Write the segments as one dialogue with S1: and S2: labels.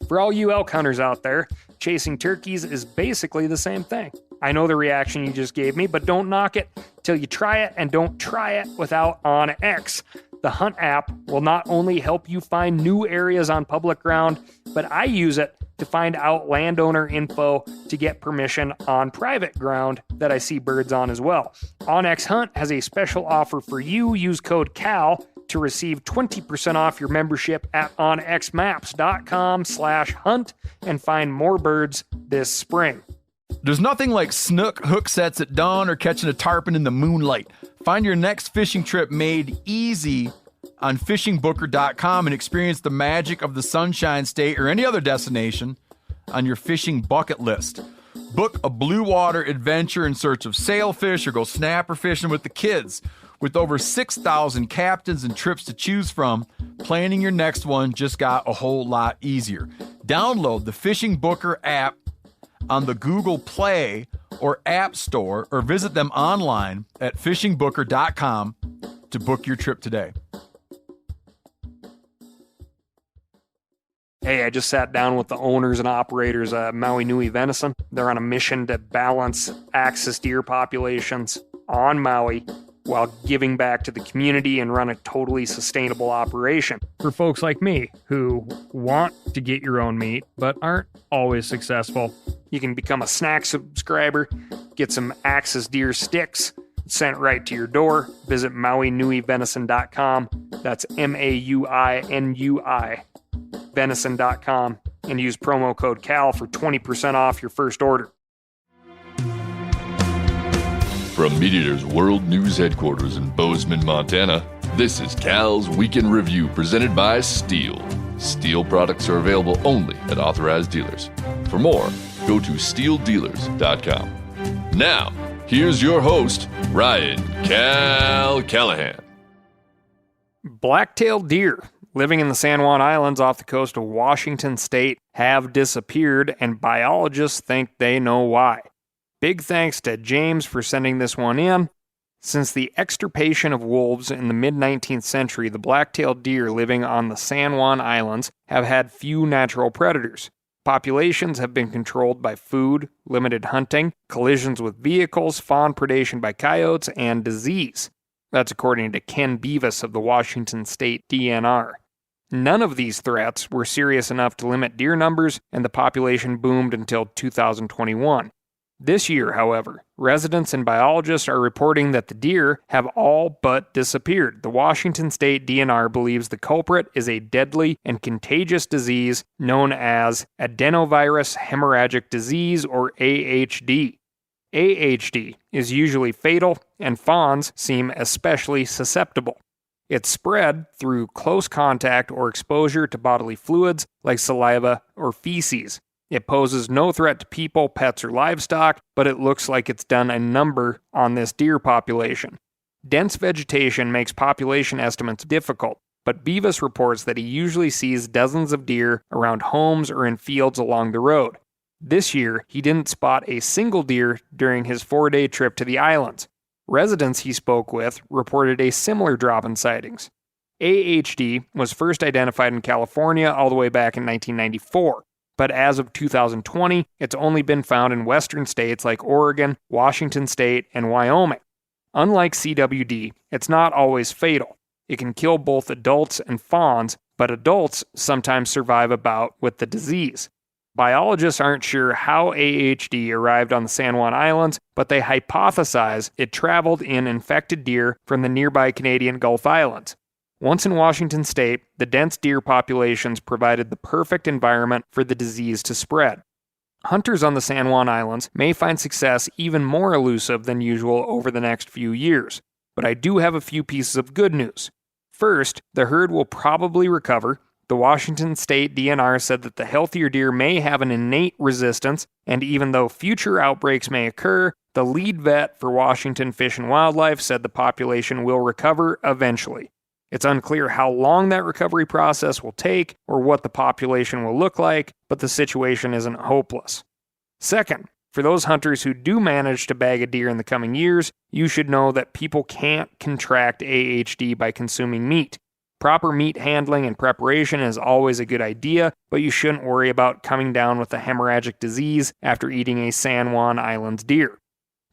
S1: For all you elk hunters out there, chasing turkeys is basically the same thing. I know the reaction you just gave me, but don't knock it till you try it, and don't try it without OnX. The Hunt app will not only help you find new areas on public ground, but I use it to find out landowner info to get permission on private ground that I see birds on as well. OnX Hunt has a special offer for you. Use code CAL to receive 20% off your membership at onxmaps.com/hunt and find more birds this spring.
S2: There's nothing like snook hook sets at dawn or catching a tarpon in the moonlight. Find your next fishing trip made easy on fishingbooker.com and experience the magic of the Sunshine State or any other destination on your fishing bucket list. Book a blue water adventure in search of sailfish or go snapper fishing with the kids. With over 6,000 captains and trips to choose from, planning your next one just got a whole lot easier. Download the Fishing Booker app on the Google Play or App Store, or visit them online at fishingbooker.com to book your trip today.
S1: Hey, I just sat down with the owners and operators of Maui Nui Venison. They're on a mission to balance axis deer populations on Maui while giving back to the community and run a totally sustainable operation. For folks like me who want to get your own meat but aren't always successful, you can become a snack subscriber, get some axis deer sticks sent right to your door. Visit MauiNuiVenison.com. That's MAUINUI venison.com and use promo code CAL for 20% off your first order.
S3: From MeatEater's World News Headquarters in Bozeman, Montana, this is Cal's Weekend Review presented by Steel. Steel products are available only at authorized dealers. For more, go to steeldealers.com. Now, here's your host, Ryan Cal Callahan.
S1: Black-tailed deer living in the San Juan Islands off the coast of Washington State have disappeared, and biologists think they know why. Big thanks to James for sending this one in. Since the extirpation of wolves in the mid-19th century, the black-tailed deer living on the San Juan Islands have had few natural predators. Populations have been controlled by food, limited hunting, collisions with vehicles, fawn predation by coyotes, and disease. That's according to Ken Beavis of the Washington State DNR. None of these threats were serious enough to limit deer numbers, and the population boomed until 2021. This year, however, residents and biologists are reporting that the deer have all but disappeared. The Washington State DNR believes the culprit is a deadly and contagious disease known as adenovirus hemorrhagic disease, or AHD. AHD is usually fatal, and fawns seem especially susceptible. It's spread through close contact or exposure to bodily fluids like saliva or feces. It poses no threat to people, pets, or livestock, but it looks like it's done a number on this deer population. Dense vegetation makes population estimates difficult, but Beavis reports that he usually sees dozens of deer around homes or in fields along the road. This year, he didn't spot a single deer during his 4-day trip to the islands. Residents he spoke with reported a similar drop in sightings. AHD was first identified in California all the way back in 1994. But as of 2020, it's only been found in western states like Oregon, Washington State, and Wyoming. Unlike CWD, it's not always fatal. It can kill both adults and fawns, but adults sometimes survive a bout with the disease. Biologists aren't sure how AHD arrived on the San Juan Islands, but they hypothesize it traveled in infected deer from the nearby Canadian Gulf Islands. Once in Washington State, the dense deer populations provided the perfect environment for the disease to spread. Hunters on the San Juan Islands may find success even more elusive than usual over the next few years, but I do have a few pieces of good news. First, the herd will probably recover. The Washington State DNR said that the healthier deer may have an innate resistance, and even though future outbreaks may occur, the lead vet for Washington Fish and Wildlife said the population will recover eventually. It's unclear how long that recovery process will take or what the population will look like, but the situation isn't hopeless. Second, for those hunters who do manage to bag a deer in the coming years, you should know that people can't contract AHD by consuming meat. Proper meat handling and preparation is always a good idea, but you shouldn't worry about coming down with a hemorrhagic disease after eating a San Juan Islands deer.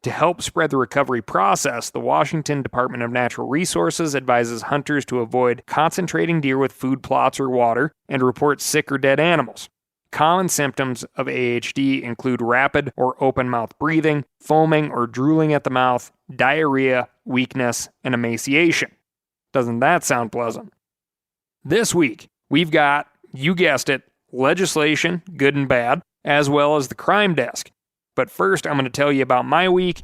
S1: To help spread the recovery process, the Washington Department of Natural Resources advises hunters to avoid concentrating deer with food plots or water and report sick or dead animals. Common symptoms of AHD include rapid or open-mouth breathing, foaming or drooling at the mouth, diarrhea, weakness, and emaciation. Doesn't that sound pleasant? This week, we've got, you guessed it, legislation, good and bad, as well as the crime desk. But first, I'm going to tell you about my week.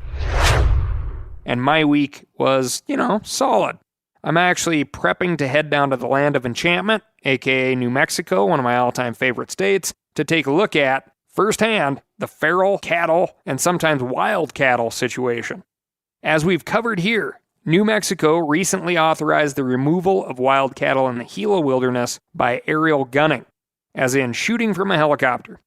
S1: And my week was, solid. I'm actually prepping to head down to the land of enchantment, aka New Mexico, one of my all-time favorite states, to take a look at, firsthand, the feral cattle and sometimes wild cattle situation. As we've covered here, New Mexico recently authorized the removal of wild cattle in the Gila wilderness by aerial gunning, as in shooting from a helicopter.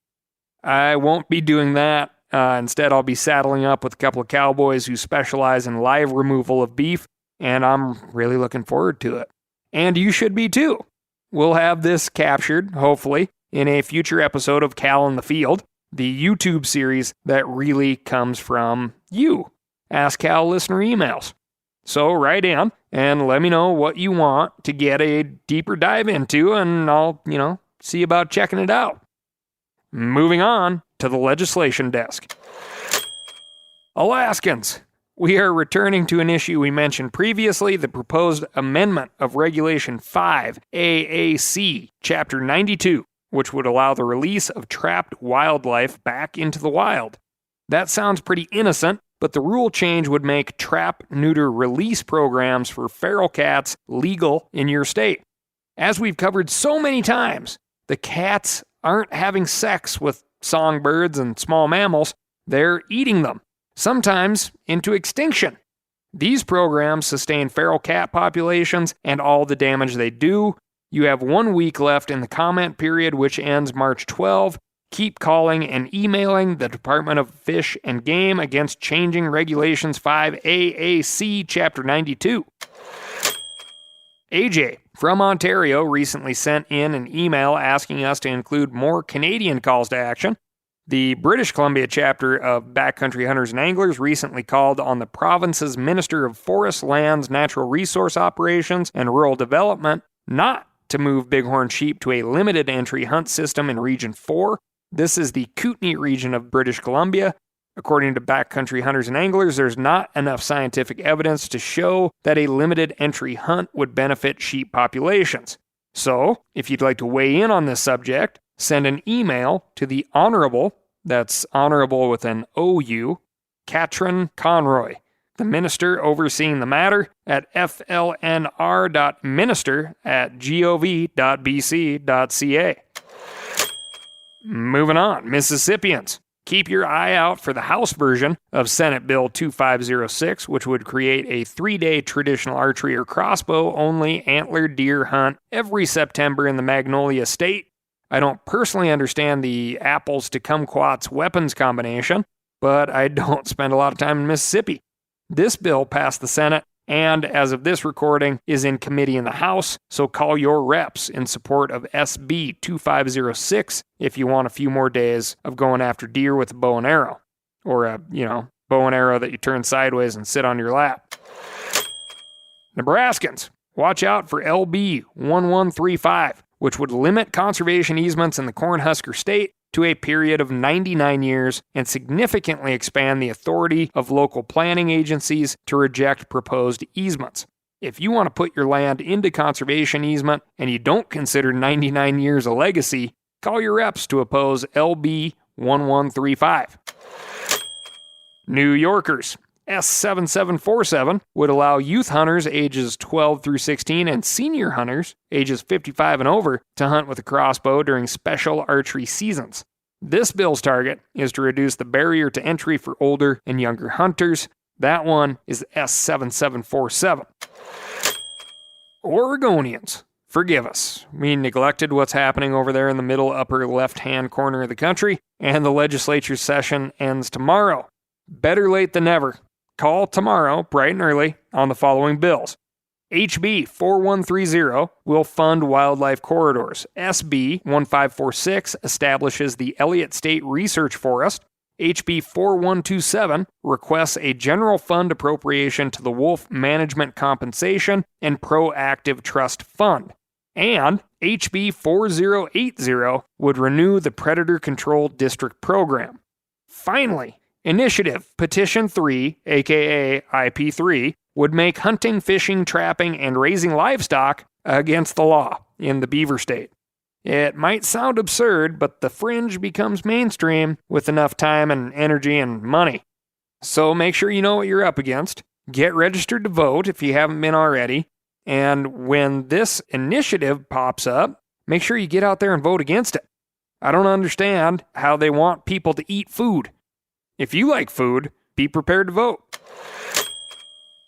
S1: I won't be doing that. Instead, I'll be saddling up with a couple of cowboys who specialize in live removal of beef, and I'm really looking forward to it. And you should be too. We'll have this captured, hopefully, in a future episode of Cal in the Field, the YouTube series that really comes from you. Ask Cal listener emails. So write in and let me know what you want to get a deeper dive into, and I'll, see about checking it out. Moving on to the legislation desk. Alaskans. We are returning to an issue we mentioned previously, the proposed amendment of Regulation 5 AAC, Chapter 92, which would allow the release of trapped wildlife back into the wild. That sounds pretty innocent, but the rule change would make trap-neuter release programs for feral cats legal in your state. As we've covered so many times, the cats aren't having sex with songbirds and small mammals, they're eating them, sometimes into extinction. These programs sustain feral cat populations and all the damage they do. You have 1 week left in the comment period, which ends March 12. Keep calling and emailing the Department of Fish and Game against changing Regulations 5 AAC Chapter 92. AJ from Ontario recently sent in an email asking us to include more Canadian calls to action. The British Columbia chapter of Backcountry Hunters and Anglers recently called on the province's Minister of Forest, Lands, Natural Resource Operations, and Rural Development not to move bighorn sheep to a limited entry hunt system in Region 4. This is the Kootenay region of British Columbia. According to Backcountry Hunters and Anglers, there's not enough scientific evidence to show that a limited entry hunt would benefit sheep populations. So, if you'd like to weigh in on this subject, send an email to the Honorable, that's honorable with an O-U, Katrin Conroy, the minister overseeing the matter, at flnr.minister@gov.bc.ca. Moving on, Mississippians. Keep your eye out for the House version of Senate Bill 2506, which would create a 3-day traditional archery or crossbow-only antlered deer hunt every September in the Magnolia State. I don't personally understand the apples to kumquats weapons combination, but I don't spend a lot of time in Mississippi. This bill passed the Senate and, as of this recording, is in committee in the House, so call your reps in support of SB 2506 if you want a few more days of going after deer with a bow and arrow. Or a, bow and arrow that you turn sideways and sit on your lap. Nebraskans, watch out for LB 1135, which would limit conservation easements in the Cornhusker State to a period of 99 years and significantly expand the authority of local planning agencies to reject proposed easements. If you want to put your land into conservation easement and you don't consider 99 years a legacy, call your reps to oppose LB 1135. New Yorkers. S7747 would allow youth hunters ages 12 through 16 and senior hunters ages 55 and over to hunt with a crossbow during special archery seasons. This bill's target is to reduce the barrier to entry for older and younger hunters. That one is S7747. Oregonians, forgive us. We neglected what's happening over there in the middle upper left-hand corner of the country, and the legislature's session ends tomorrow. Better late than never. Call tomorrow, bright and early, on the following bills. HB 4130 will fund wildlife corridors. SB 1546 establishes the Elliott State Research Forest. HB 4127 requests a general fund appropriation to the Wolf Management Compensation and Proactive Trust Fund. And HB 4080 would renew the Predator Control District program. Finally, Initiative Petition 3, aka IP3, would make hunting, fishing, trapping, and raising livestock against the law in the Beaver State. It might sound absurd, but the fringe becomes mainstream with enough time and energy and money. So make sure you know what you're up against. Get registered to vote if you haven't been already. And when this initiative pops up, make sure you get out there and vote against it. I don't understand how they want people to eat food. If you like food, be prepared to vote.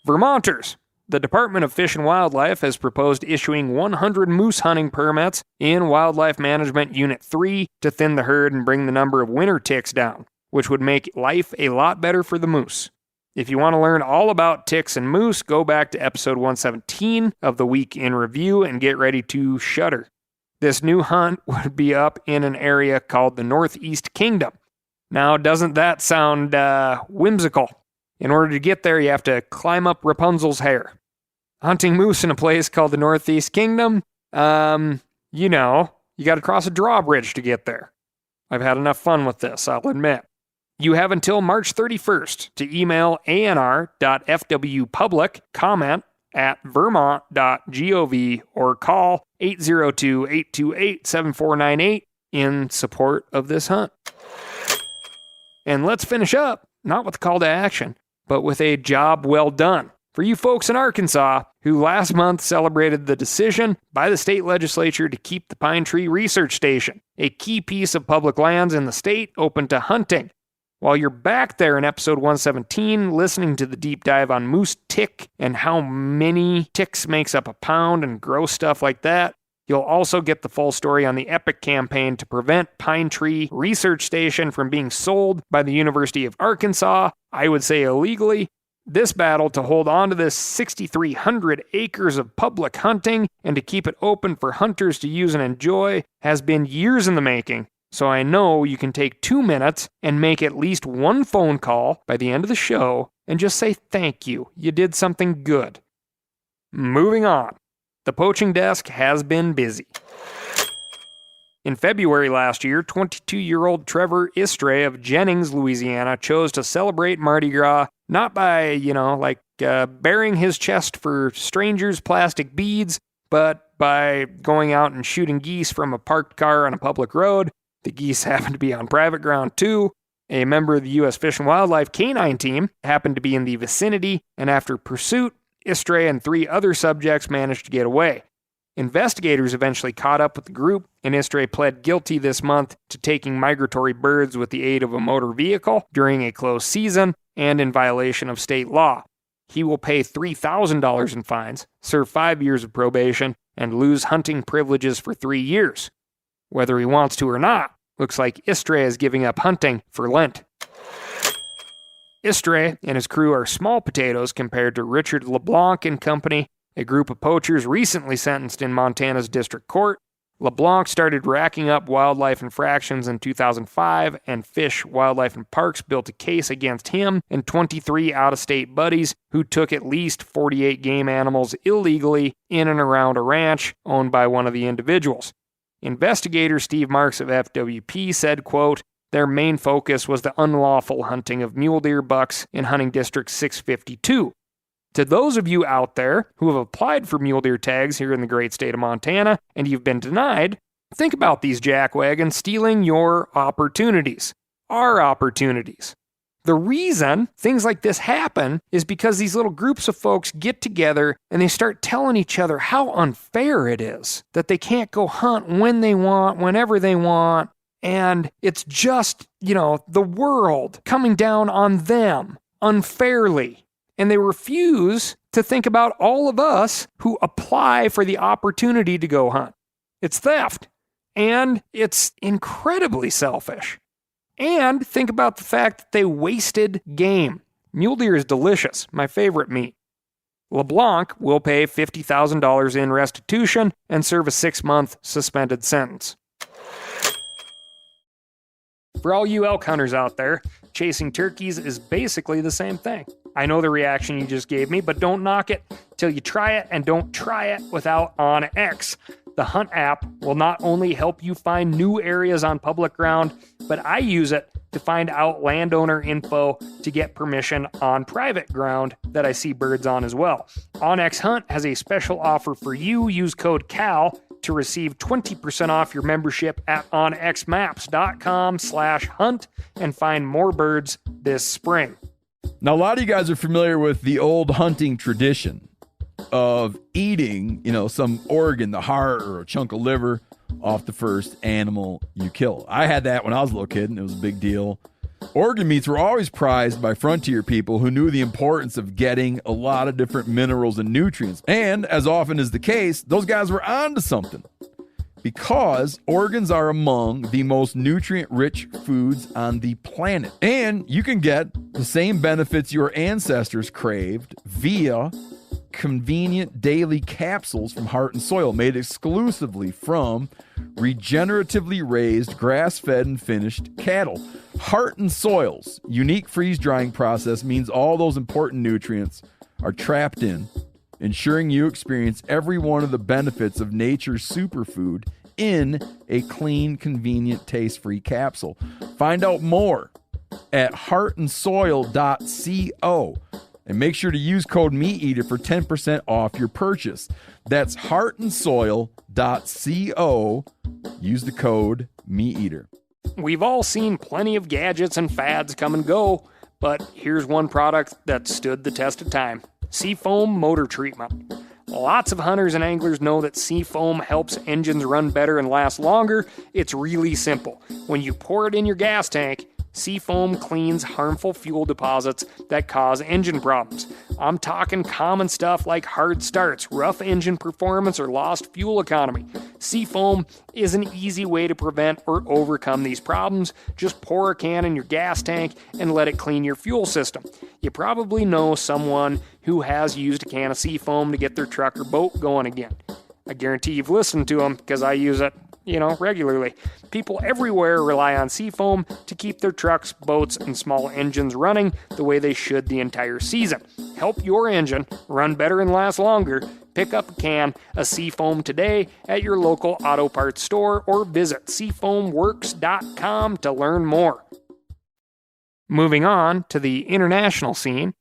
S1: Vermonters. The Department of Fish and Wildlife has proposed issuing 100 moose hunting permits in Wildlife Management Unit 3 to thin the herd and bring the number of winter ticks down, which would make life a lot better for the moose. If you want to learn all about ticks and moose, go back to episode 117 of the Week in Review and get ready to shudder. This new hunt would be up in an area called the Northeast Kingdom. Now, doesn't that sound whimsical? In order to get there, you have to climb up Rapunzel's hair. Hunting moose in a place called the Northeast Kingdom, you got to cross a drawbridge to get there. I've had enough fun with this, I'll admit. You have until March 31st to email anr.fwpublic comment at vermont.gov or call 802-828-7498 in support of this hunt. And let's finish up, not with a call to action, but with a job well done for you folks in Arkansas who last month celebrated the decision by the state legislature to keep the Pine Tree Research Station, a key piece of public lands in the state, open to hunting. While you're back there in episode 117 listening to the deep dive on moose tick and how many ticks makes up a pound and gross stuff like that, you'll also get the full story on the epic campaign to prevent Pine Tree Research Station from being sold by the University of Arkansas, I would say illegally. This battle to hold on to this 6,300 acres of public hunting and to keep it open for hunters to use and enjoy has been years in the making. So I know you can take 2 minutes and make at least one phone call by the end of the show and just say thank you. You did something good. Moving on. The poaching desk has been busy. In February last year, 22-year-old Trevor Istray of Jennings, Louisiana, chose to celebrate Mardi Gras not by, burying his chest for strangers' plastic beads, but by going out and shooting geese from a parked car on a public road. The geese happened to be on private ground, too. A member of the U.S. Fish and Wildlife Canine Team happened to be in the vicinity, and after pursuit, Istray and 3 other subjects managed to get away. Investigators eventually caught up with the group, and Istray pled guilty this month to taking migratory birds with the aid of a motor vehicle during a closed season and in violation of state law. He will pay $3,000 in fines, serve 5 years of probation, and lose hunting privileges for 3 years. Whether he wants to or not, looks like Istray is giving up hunting for Lent. Istray and his crew are small potatoes compared to Richard LeBlanc and company, a group of poachers recently sentenced in Montana's district court. LeBlanc started racking up wildlife infractions in 2005, and Fish, Wildlife, and Parks built a case against him and 23 out-of-state buddies who took at least 48 game animals illegally in and around a ranch owned by one of the individuals. Investigator Steve Marks of FWP said, quote, their main focus was the unlawful hunting of mule deer bucks in Hunting District 652. To those of you out there who have applied for mule deer tags here in the great state of Montana and you've been denied, think about these jackwagons stealing your opportunities, our opportunities. The reason things like this happen is because these little groups of folks get together and they start telling each other how unfair it is that they can't go hunt when they want, whenever they want, and it's just, the world coming down on them unfairly. And they refuse to think about all of us who apply for the opportunity to go hunt. It's theft. And it's incredibly selfish. And think about the fact that they wasted game. Mule deer is delicious, my favorite meat. LeBlanc will pay $50,000 in restitution and serve a 6-month suspended sentence. For all you elk hunters out there, chasing turkeys is basically the same thing. I know the reaction you just gave me, but don't knock it till you try it, and don't try it without OnX. The Hunt app will not only help you find new areas on public ground, but I use it to find out landowner info to get permission on private ground that I see birds on as well. OnX Hunt has a special offer for you. Use code CAL to receive 20% off your membership at onxmaps.com/hunt and find more birds this spring.
S2: Now, a lot of you guys are familiar with the old hunting tradition of eating, some organ, the heart or a chunk of liver off the first animal you kill. I had that when I was a little kid, and it was a big deal. Organ meats were always prized by frontier people who knew the importance of getting a lot of different minerals and nutrients. And as often is the case, those guys were onto something, because organs are among the most nutrient-rich foods on the planet. And you can get the same benefits your ancestors craved via convenient daily capsules from Heart and Soil, made exclusively from regeneratively raised, grass-fed, and finished cattle. Heart and Soil's unique freeze-drying process means all those important nutrients are trapped in, ensuring you experience every one of the benefits of nature's superfood in a clean, convenient, taste-free capsule. Find out more at heartandsoil.co. And make sure to use code MeatEater for 10% off your purchase. That's heartandsoil.co. Use the code MeatEater.
S1: We've all seen plenty of gadgets and fads come and go, but here's one product that stood the test of time: Seafoam Motor Treatment. Lots of hunters and anglers know that Seafoam helps engines run better and last longer. It's really simple. When you pour it in your gas tank, Seafoam cleans harmful fuel deposits that cause engine problems. I'm talking common stuff like hard starts, rough engine performance, or lost fuel economy. Seafoam is an easy way to prevent or overcome these problems. Just pour a can in your gas tank and let it clean your fuel system. You probably know someone who has used a can of Seafoam to get their truck or boat going again. I guarantee you've listened to them, because I use it regularly. People everywhere rely on Seafoam to keep their trucks, boats, and small engines running the way they should the entire season. Help your engine run better and last longer. Pick up a can of Seafoam today at your local auto parts store, or visit seafoamworks.com to learn more. Moving on to the international scene,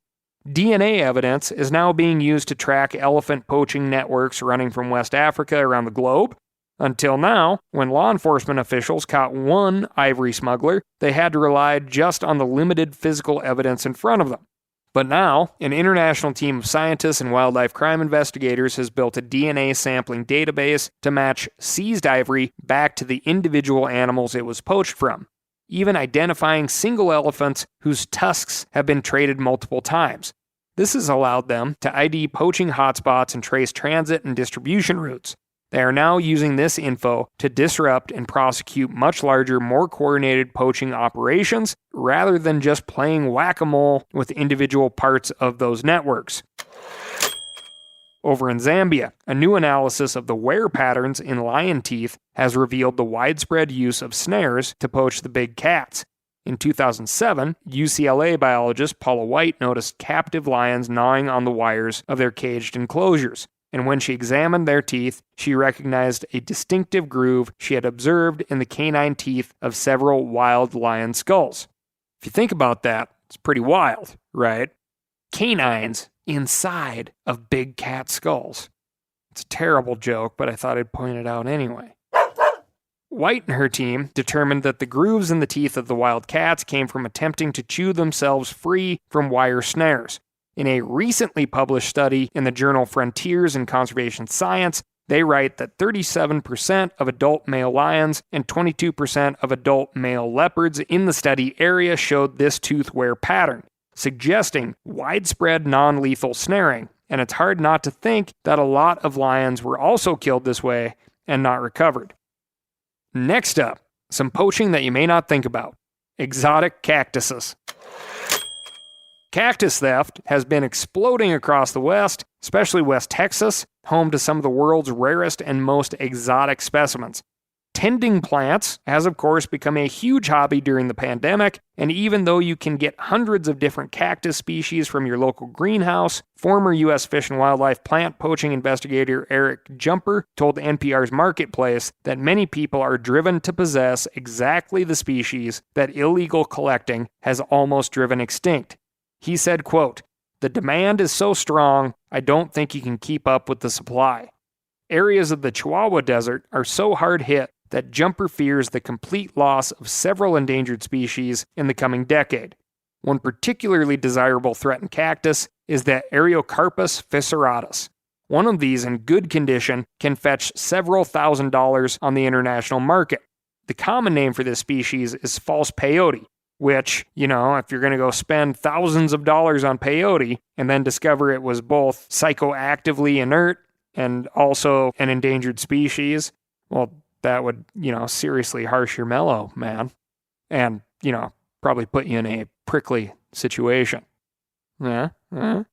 S1: DNA evidence is now being used to track elephant poaching networks running from West Africa around the globe. Until now, when law enforcement officials caught one ivory smuggler, they had to rely just on the limited physical evidence in front of them. But now, an international team of scientists and wildlife crime investigators has built a DNA sampling database to match seized ivory back to the individual animals it was poached from, even identifying single elephants whose tusks have been traded multiple times. This has allowed them to ID poaching hotspots and trace transit and distribution routes. They are now using this info to disrupt and prosecute much larger, more coordinated poaching operations, rather than just playing whack-a-mole with individual parts of those networks. Over in Zambia, a new analysis of the wear patterns in lion teeth has revealed the widespread use of snares to poach the big cats. In 2007, UCLA biologist Paula White noticed captive lions gnawing on the wires of their caged enclosures. And when she examined their teeth, she recognized a distinctive groove she had observed in the canine teeth of several wild lion skulls. If you think about that, it's pretty wild, right? Canines inside of big cat skulls. It's a terrible joke, but I thought I'd point it out anyway. White and her team determined that the grooves in the teeth of the wild cats came from attempting to chew themselves free from wire snares. In a recently published study in the journal Frontiers in Conservation Science, they write that 37% of adult male lions and 22% of adult male leopards in the study area showed this tooth wear pattern, suggesting widespread non-lethal snaring. And it's hard not to think that a lot of lions were also killed this way and not recovered. Next up, some poaching that you may not think about: exotic cactuses. Cactus theft has been exploding across the West, especially West Texas, home to some of the world's rarest and most exotic specimens. Tending plants has, of course, become a huge hobby during the pandemic, and even though you can get hundreds of different cactus species from your local greenhouse, former U.S. Fish and Wildlife plant poaching investigator Eric Jumper told NPR's Marketplace that many people are driven to possess exactly the species that illegal collecting has almost driven extinct. He said, quote, "The demand is so strong, I don't think you can keep up with the supply." Areas of the Chihuahua Desert are so hard hit that Jumper fears the complete loss of several endangered species in the coming decade. One particularly desirable threatened cactus is the Ariocarpus fissuratus. One of these in good condition can fetch several $1,000s on the international market. The common name for this species is false peyote, which, if you're going to go spend thousands of dollars on peyote and then discover it was both psychoactively inert and also an endangered species, well, that would, seriously harsh your mellow, man. And, probably put you in a prickly situation. Returning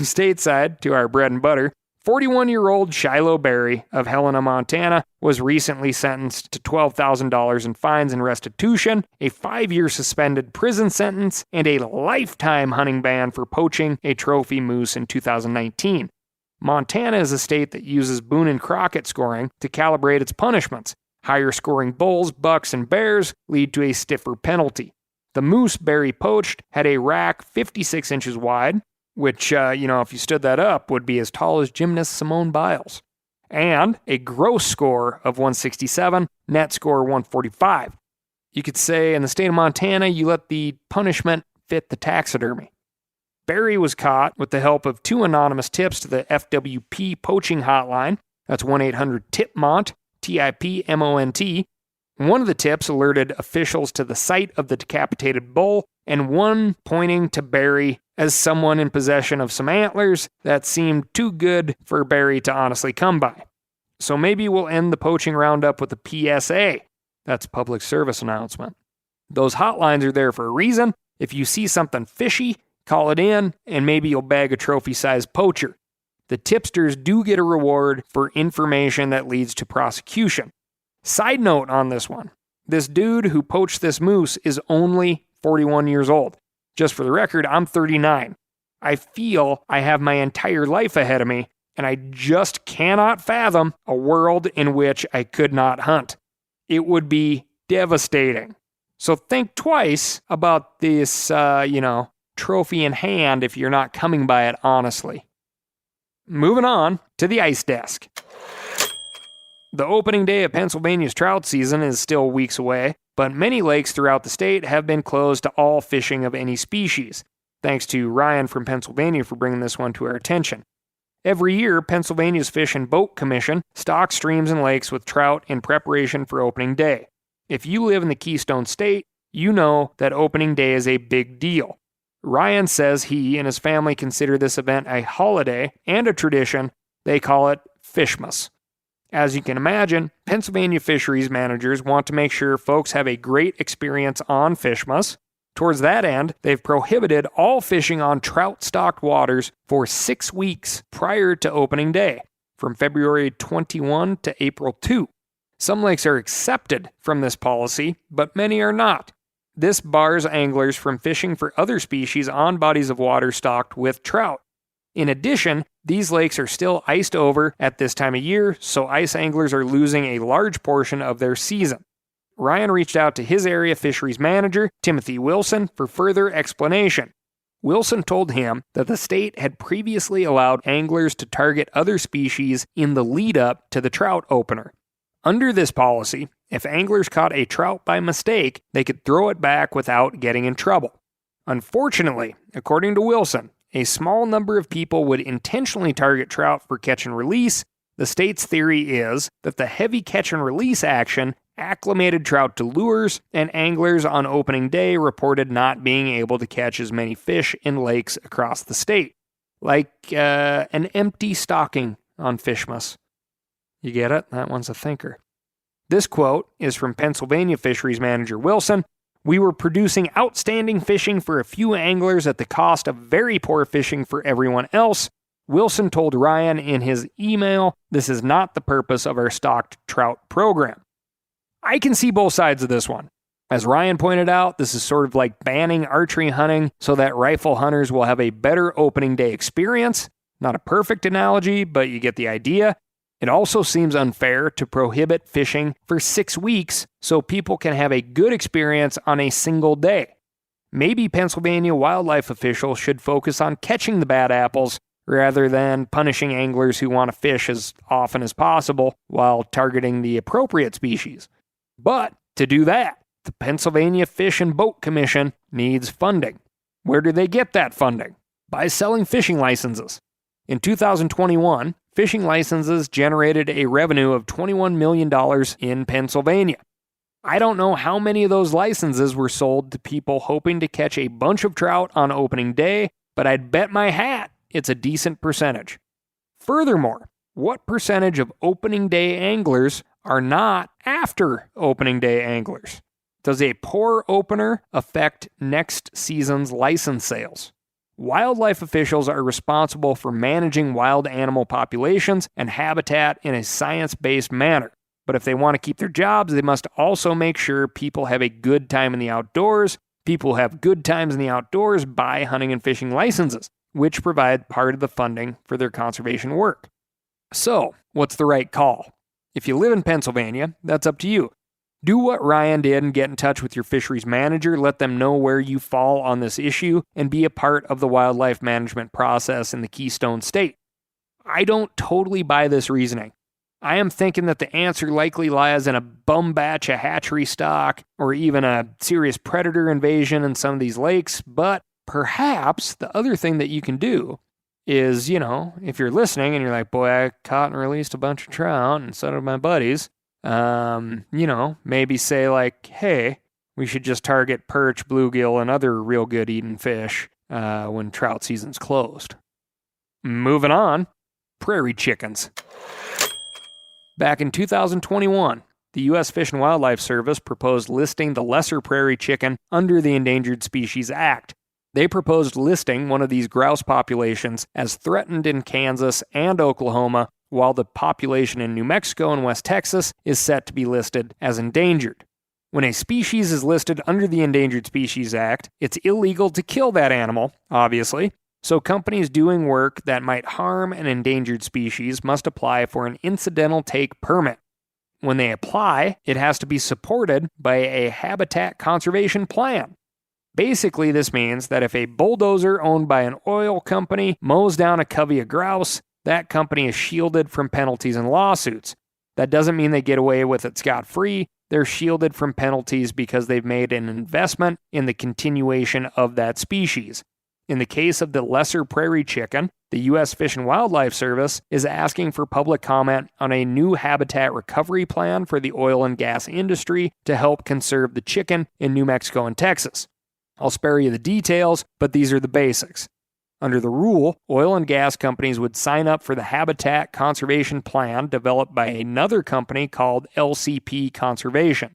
S1: stateside to our bread and butter, 41-year-old Shiloh Berry of Helena, Montana, was recently sentenced to $12,000 in fines and restitution, a 5-year suspended prison sentence, and a lifetime hunting ban for poaching a trophy moose in 2019. Montana is a state that uses Boone and Crockett scoring to calibrate its punishments. Higher scoring bulls, bucks, and bears lead to a stiffer penalty. The moose Berry poached had a rack 56 inches wide, which, if you stood that up, would be as tall as gymnast Simone Biles, and a gross score of 167, net score 145. You could say in the state of Montana, you let the punishment fit the taxidermy. Berry was caught with the help of 2 anonymous tips to the FWP poaching hotline. That's 1-800-TIP-MONT, TIPMONT. One of the tips alerted officials to the site of the decapitated bull, and one pointing to Berry as someone in possession of some antlers that seemed too good for Berry to honestly come by. So maybe we'll end the poaching roundup with a PSA. That's a public service announcement. Those hotlines are there for a reason. If you see something fishy, call it in, and maybe you'll bag a trophy-sized poacher. The tipsters do get a reward for information that leads to prosecution. Side note on this one, this dude who poached this moose is only 41 years old. Just for the record, I'm 39. I feel I have my entire life ahead of me, and I just cannot fathom a world in which I could not hunt. It would be devastating. So think twice about this, trophy in hand if you're not coming by it honestly. Moving on to the ice desk. The opening day of Pennsylvania's trout season is still weeks away, but many lakes throughout the state have been closed to all fishing of any species. Thanks to Ryan from Pennsylvania for bringing this one to our attention. Every year, Pennsylvania's Fish and Boat Commission stocks streams and lakes with trout in preparation for opening day. If you live in the Keystone State, you know that opening day is a big deal. Ryan says he and his family consider this event a holiday and a tradition. They call it Fishmas. As you can imagine, Pennsylvania fisheries managers want to make sure folks have a great experience on Fishmas. Towards that end, they've prohibited all fishing on trout-stocked waters for 6 weeks prior to opening day, from February 21 to April 2. Some lakes are accepted from this policy, but many are not. This bars anglers from fishing for other species on bodies of water stocked with trout. In addition, these lakes are still iced over at this time of year, so ice anglers are losing a large portion of their season. Ryan reached out to his area fisheries manager, Timothy Wilson, for further explanation. Wilson told him that the state had previously allowed anglers to target other species in the lead-up to the trout opener. Under this policy, if anglers caught a trout by mistake, they could throw it back without getting in trouble. Unfortunately, according to Wilson, a small number of people would intentionally target trout for catch and release. The state's theory is that the heavy catch and release action acclimated trout to lures, and anglers on opening day reported not being able to catch as many fish in lakes across the state. Like an empty stocking on Fishmas. You get it? That one's a thinker. This quote is from Pennsylvania fisheries manager Wilson. We were producing outstanding fishing for a few anglers at the cost of very poor fishing for everyone else. Wilson told Ryan in his email, "This is not the purpose of our stocked trout program." I can see both sides of this one. As Ryan pointed out, this is sort of like banning archery hunting so that rifle hunters will have a better opening day experience. Not a perfect analogy, but you get the idea. It also seems unfair to prohibit fishing for 6 weeks so people can have a good experience on a single day. Maybe Pennsylvania wildlife officials should focus on catching the bad apples rather than punishing anglers who want to fish as often as possible while targeting the appropriate species. But to do that, the Pennsylvania Fish and Boat Commission needs funding. Where do they get that funding? By selling fishing licenses. In 2021, fishing licenses generated a revenue of $21 million in Pennsylvania. I don't know how many of those licenses were sold to people hoping to catch a bunch of trout on opening day, but I'd bet my hat it's a decent percentage. Furthermore, what percentage of opening day anglers are not after opening day anglers? Does a poor opener affect next season's license sales? Wildlife officials are responsible for managing wild animal populations and habitat in a science-based manner. But if they want to keep their jobs, they must also make sure people have a good time in the outdoors. People who have good times in the outdoors buy hunting and fishing licenses, which provide part of the funding for their conservation work. So, what's the right call? If you live in Pennsylvania, that's up to you. Do what Ryan did and get in touch with your fisheries manager, let them know where you fall on this issue, and be a part of the wildlife management process in the Keystone State. I don't totally buy this reasoning. I am thinking that the answer likely lies in a bum batch of hatchery stock, or even a serious predator invasion in some of these lakes, but perhaps the other thing that you can do is, if you're listening and you're like, boy, I caught and released a bunch of trout, and so did my buddies, maybe say like, hey, we should just target perch, bluegill, and other real good eating fish when trout season's closed. Moving on, prairie chickens. Back in 2021, the U.S. Fish and Wildlife Service proposed listing the lesser prairie chicken under the Endangered Species Act. They proposed listing one of these grouse populations as threatened in Kansas and Oklahoma, while the population in New Mexico and West Texas is set to be listed as endangered. When a species is listed under the Endangered Species Act, it's illegal to kill that animal, obviously, so companies doing work that might harm an endangered species must apply for an incidental take permit. When they apply, it has to be supported by a habitat conservation plan. Basically, this means that if a bulldozer owned by an oil company mows down a covey of grouse, that company is shielded from penalties and lawsuits. That doesn't mean they get away with it scot-free. They're shielded from penalties because they've made an investment in the continuation of that species. In the case of the lesser prairie chicken, the U.S. Fish and Wildlife Service is asking for public comment on a new habitat recovery plan for the oil and gas industry to help conserve the chicken in New Mexico and Texas. I'll spare you the details, but these are the basics. Under the rule, oil and gas companies would sign up for the Habitat Conservation Plan developed by another company called LCP Conservation.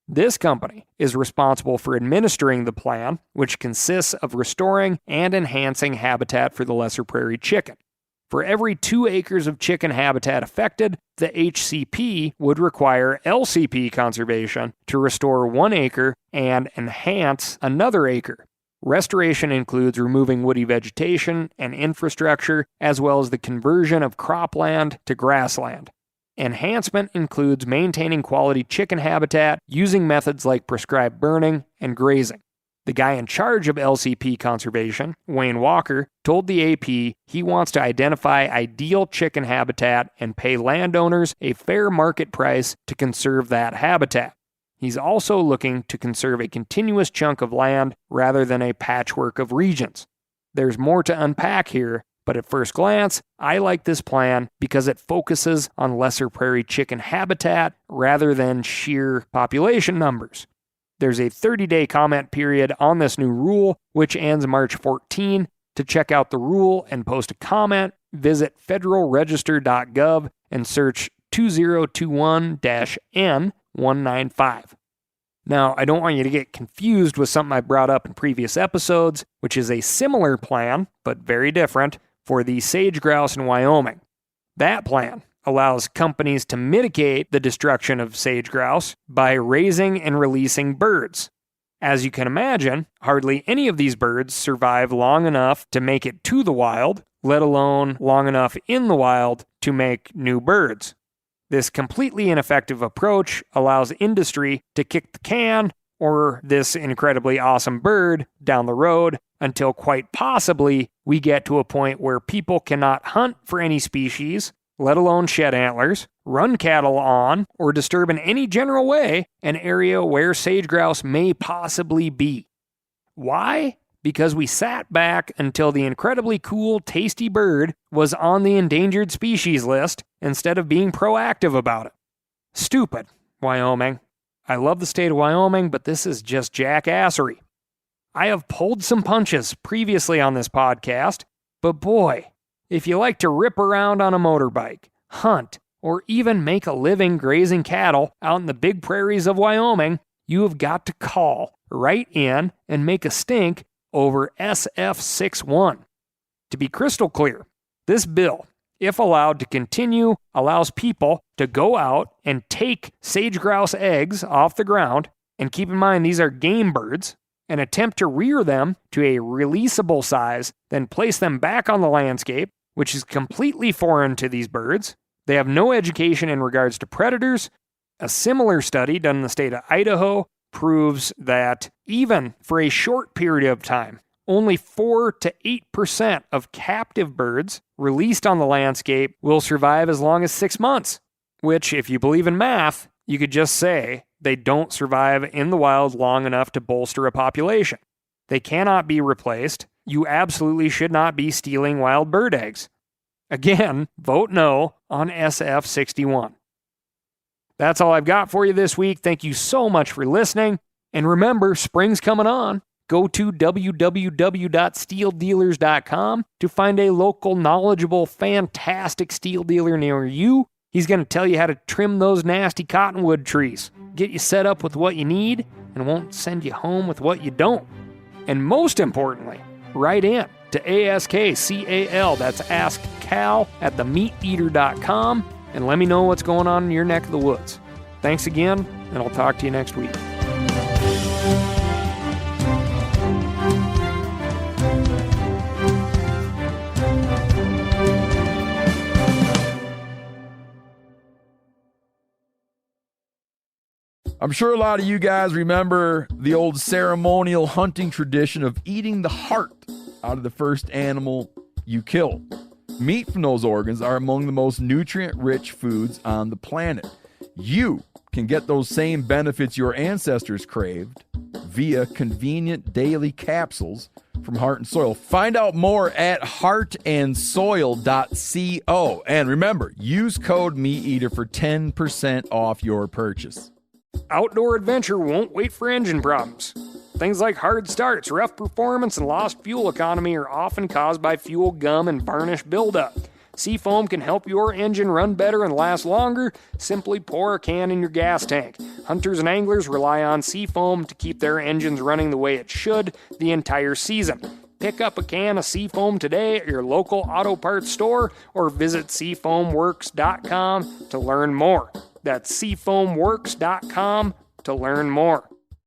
S1: This company is responsible for administering the plan, which consists of restoring and enhancing habitat for the lesser prairie chicken. For every 2 acres of chicken habitat affected, the HCP would require LCP Conservation to restore 1 acre and enhance another acre. Restoration includes removing woody vegetation and infrastructure, as well as the conversion of cropland to grassland. Enhancement includes maintaining quality chicken habitat using methods like prescribed burning and grazing. The guy in charge of LCP conservation, Wayne Walker, told the AP he wants to identify ideal chicken habitat and pay landowners a fair market price to conserve that habitat. He's also looking to conserve a continuous chunk of land rather than a patchwork of regions. There's more to unpack here, but at first glance, I like this plan because it focuses on lesser prairie chicken habitat rather than sheer population numbers. There's a 30-day comment period on this new rule, which ends March 14. To check out the rule and post a comment, visit federalregister.gov and search 2021-N195. Now, I don't want you to get confused with something I brought up in previous episodes, which is a similar plan, but very different, for the sage grouse in Wyoming. That plan allows companies to mitigate the destruction of sage grouse by raising and releasing birds. As you can imagine, hardly any of these birds survive long enough to make it to the wild, let alone long enough in the wild to make new birds. This completely ineffective approach allows industry to kick the can, or this incredibly awesome bird, down the road until quite possibly we get to a point where people cannot hunt for any species, let alone shed antlers, run cattle on, or disturb in any general way an area where sage grouse may possibly be. Why? Because we sat back until the incredibly cool, tasty bird was on the endangered species list instead of being proactive about it. Stupid, Wyoming. I love the state of Wyoming, but this is just jackassery. I have pulled some punches previously on this podcast, but boy, if you like to rip around on a motorbike, hunt, or even make a living grazing cattle out in the big prairies of Wyoming, you have got to call right in and make a stink over SF61. To be crystal clear, this bill, if allowed to continue, allows people to go out and take sage grouse eggs off the ground, and keep in mind these are game birds, and attempt to rear them to a releasable size, then place them back on the landscape, which is completely foreign to these birds. They have no education in regards to predators. A similar study done in the state of Idaho proves that even for a short period of time, only 4 to 8% of captive birds released on the landscape will survive as long as 6 months, which, if you believe in math, you could just say they don't survive in the wild long enough to bolster a population. They cannot be replaced. You absolutely should not be stealing wild bird eggs. Again, vote no on SF61. That's all I've got for you this week. Thank you so much for listening. And remember, spring's coming on. Go to www.steeldealers.com to find a local, knowledgeable, fantastic steel dealer near you. He's going to tell you how to trim those nasty cottonwood trees, get you set up with what you need, and won't send you home with what you don't. And most importantly, write in to ASKCAL, that's Ask Cal, at themeateater.com, and let me know what's going on in your neck of the woods. Thanks again, and I'll talk to you next week.
S2: I'm sure a lot of you guys remember the old ceremonial hunting tradition of eating the heart out of the first animal you kill. Meat from those organs are among the most nutrient-rich foods on the planet. You can get those same benefits your ancestors craved via convenient daily capsules from Heart and Soil. Find out more at heartandsoil.co. And remember, use code MeatEater for 10% off your purchase.
S1: Outdoor adventure won't wait for engine problems. Things like hard starts, rough performance, and lost fuel economy are often caused by fuel gum and varnish buildup. Seafoam can help your engine run better and last longer. Simply pour a can in your gas tank. Hunters and anglers rely on Seafoam to keep their engines running the way it should the entire season. Pick up a can of Seafoam today at your local auto parts store or visit seafoamworks.com to learn more. That's seafoamworks.com to learn more.